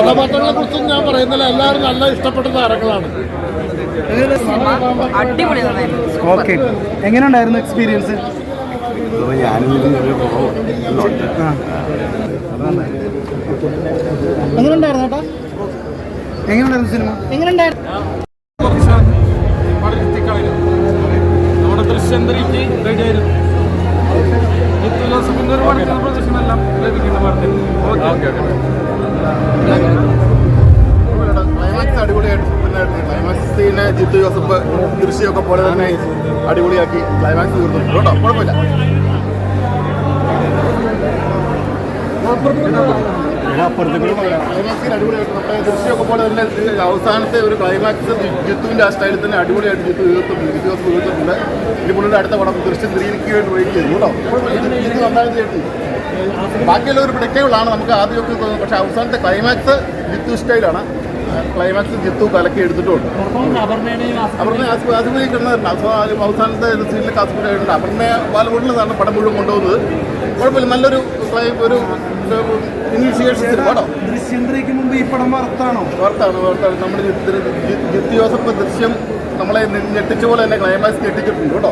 കഥാപാത്രങ്ങളെ കുറിച്ചും ഞാൻ പറയുന്നില്ല, എല്ലാവരും നല്ല ഇഷ്ടപ്പെട്ട താരങ്ങളാണ്. ഓക്കെ, എങ്ങനെയുണ്ടായിരുന്നു എക്സ്പീരിയൻസ്? എങ്ങനെയുണ്ടായിരുന്നു ചേട്ടാ? എങ്ങനെയുണ്ടായിരുന്നു സിനിമ? എങ്ങനെയുണ്ടായിരുന്നു? നമ്മുടെ ദൃശ്യം റെഡിയായിരുന്നു. പ്രദർശനമെല്ലാം ക്ലൈമാക്സ് അടിപൊളിയായിട്ട് ക്ലൈമാക്സിനെ ജിത്തു ജോസഫ് ദൃശ്യമൊക്കെ പോലെ തന്നെ അടിപൊളിയാക്കി ക്ലൈമാക്സ് തീർന്നിട്ടുണ്ട് കേട്ടോ. കുഴപ്പമില്ല. ക്ലൈമാക്സിന് അടിപൊളിയായിട്ട് നമ്മുടെ ദൃശ്യമൊക്കെ പോലെ തന്നെ അവസാനത്തെ ഒരു ക്ലൈമാക്സ് ജിത്തുവിൻ്റെ ആ സ്റ്റൈലിൽ തന്നെ അടിപൊളിയായിട്ട് ജിത്തു തീർത്തിട്ടുണ്ട്. ഇനി പുള്ളിയുടെ അടുത്ത പടം ദൃശ്യം 3ക്ക് വേണ്ടി വെയിറ്റ് ചെയ്തു കേട്ടോ. ജിത്തു നന്നായിട്ട് ചെയ്തു. ബാക്കിയുള്ള ഒരു പ്രൊഡക്റ്റബിളാണ് നമുക്ക് ആദ്യമൊക്കെ തോന്നുന്നത്. പക്ഷേ അവസാനത്തെ ക്ലൈമാക്സ് ജിത്തു സ്റ്റൈലാണ്. ക്ലൈമാക്സ് ജിത്തു കലക്കി എടുത്തിട്ടുണ്ട്. അപർണ ആസ്വദിക്കുന്നതാണ് അവസാനത്തെ സീനിലൊക്കെ ആസ്വദിക്കുന്നുണ്ട്. അപർണയെ ബാലമുകളിലാണ് പടം മുഴുവൻ കൊണ്ടുപോകുന്നത്. കുഴപ്പമില്ല, നല്ലൊരു ഒരു ഇനീഷ്യേഷൻ കേട്ടോ. ദൃശ്യം 3ക്ക് മുമ്പ് ഈ പടം വർത്താണ്. നമ്മുടെ ജിത്തു ജോസഫ് ദൃശ്യം നമ്മളെ ഞെട്ടിച്ച പോലെ തന്നെ ക്ലൈമാക്സ് ഞെട്ടിച്ചിട്ടുണ്ട് കേട്ടോ.